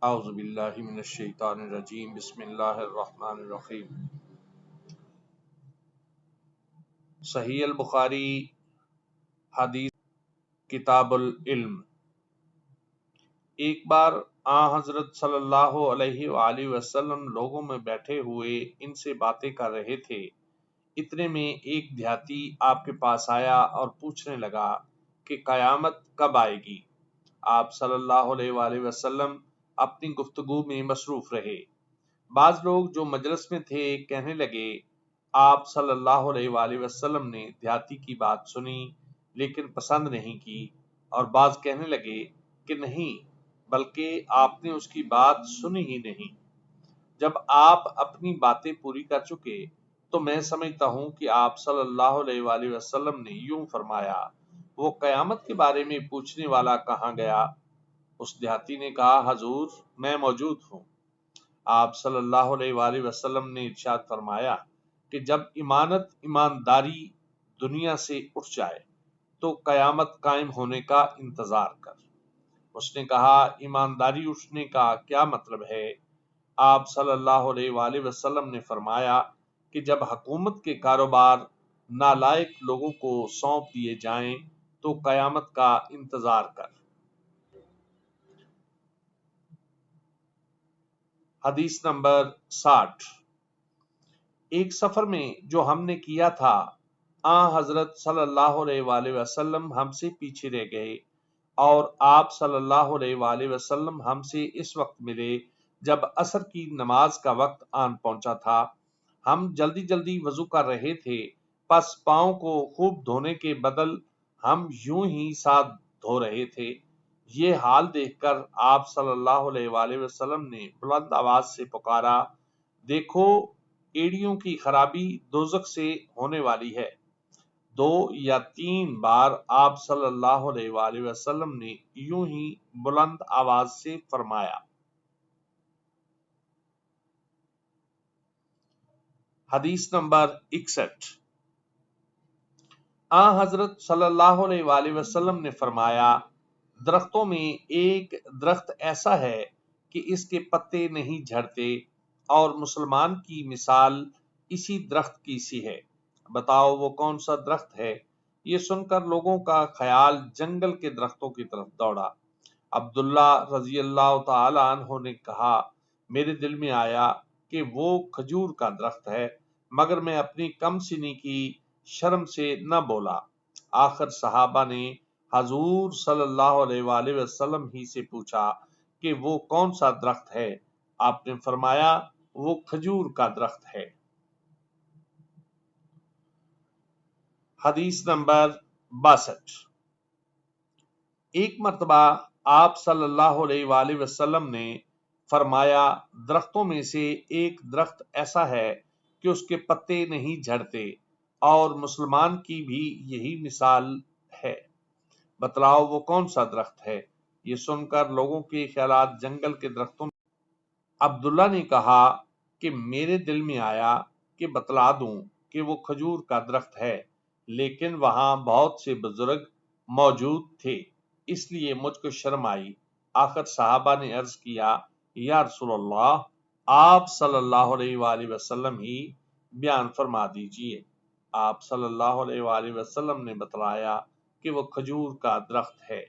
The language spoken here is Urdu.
اعوذ باللہ من الشیطان الرجیم بسم اللہ الرحمن الرحیم۔ صحیح البخاری حدیث کتاب العلم۔ ایک بار حضرت صلی اللہ علیہ وآلہ وسلم لوگوں میں بیٹھے ہوئے ان سے باتیں کر رہے تھے۔ اتنے میں ایک دیہاتی آپ کے پاس آیا اور پوچھنے لگا کہ قیامت کب آئے گی؟ آپ صلی اللہ علیہ وآلہ وسلم اپنی گفتگو میں مصروف رہے۔ بعض لوگ جو مجلس میں تھے کہنے لگے آپ صلی اللہ علیہ وآلہ وسلم نے دیہاتی کی بات سنی لیکن پسند نہیں کی، اور بعض کہنے لگے کہ نہیں بلکہ آپ نے اس کی بات سنی ہی نہیں۔ جب آپ اپنی باتیں پوری کر چکے تو میں سمجھتا ہوں کہ آپ صلی اللہ علیہ وآلہ وسلم نے یوں فرمایا، وہ قیامت کے بارے میں پوچھنے والا کہاں گیا؟ اس دیہاتی نے کہا، حضور میں موجود ہوں۔ آپ صلی اللہ علیہ وآلہ وسلم نے ارشاد فرمایا کہ جب ایمانداری دنیا سے اٹھ جائے تو قیامت قائم ہونے کا انتظار کر۔ اس نے کہا، ایمانداری اٹھنے کا کیا مطلب ہے؟ آپ صلی اللہ علیہ وآلہ وسلم نے فرمایا کہ جب حکومت کے کاروبار نالائق لوگوں کو سونپ دیے جائیں تو قیامت کا انتظار کر۔ حدیث نمبر 60۔ ایک سفر میں جو ہم نے کیا تھا حضرت صلی اللہ علیہ وآلہ وسلم ہم سے پیچھے رہ گئے اور آپ صلی اللہ علیہ وآلہ وسلم ہم سے اس وقت ملے جب عصر کی نماز کا وقت آن پہنچا تھا۔ ہم جلدی جلدی وضو کر رہے تھے، پس پاؤں کو خوب دھونے کے بدل ہم یوں ہی ساتھ دھو رہے تھے۔ یہ حال دیکھ کر آپ صلی اللہ علیہ وآلہ وسلم نے بلند آواز سے پکارا، دیکھو ایڑیوں کی خرابی دوزخ سے ہونے والی ہے۔ 2 یا 3 بار آپ صلی اللہ علیہ وآلہ وسلم نے یوں ہی بلند آواز سے فرمایا۔ حدیث نمبر 61۔ حضرت صلی اللہ علیہ وآلہ وسلم نے فرمایا، درختوں میں ایک درخت ایسا ہے کہ اس کے پتے نہیں جھڑتے، اور مسلمان کی مثال اسی درخت کی سی ہے۔ بتاؤ وہ کون سا درخت ہے؟ یہ سن کر لوگوں کا خیال جنگل کے درختوں کی طرف دوڑا۔ عبداللہ رضی اللہ تعالی عنہ نے کہا، میرے دل میں آیا کہ وہ کھجور کا درخت ہے، مگر میں اپنی کم سنی کی شرم سے نہ بولا۔ آخر صحابہ نے حضور صلی اللہ علیہ وآلہ وسلم ہی سے پوچھا کہ وہ کون سا درخت ہے؟ آپ نے فرمایا، وہ کھجور کا درخت ہے۔ حدیث نمبر 62۔ ایک مرتبہ آپ صلی اللہ علیہ وآلہ وسلم نے فرمایا، درختوں میں سے ایک درخت ایسا ہے کہ اس کے پتے نہیں جھڑتے، اور مسلمان کی بھی یہی مثال ہے۔ بتلاؤ وہ کون سا درخت ہے؟ یہ سن کر لوگوں کے خیالات جنگل کے درختوں میں۔ عبداللہ نے کہا کہ میرے دل میں آیا کہ بتلا دوں کہ وہ کھجور کا درخت ہے، لیکن وہاں بہت سے بزرگ موجود تھے، اس لیے مجھ کو شرم آئی۔ آخر صحابہ نے عرض کیا، یا رسول اللہ، آپ صلی اللہ علیہ وآلہ وسلم ہی بیان فرما دیجئے۔ آپ صلی اللہ علیہ وآلہ وسلم نے بتلایا کہ وہ کھجور کا درخت ہے۔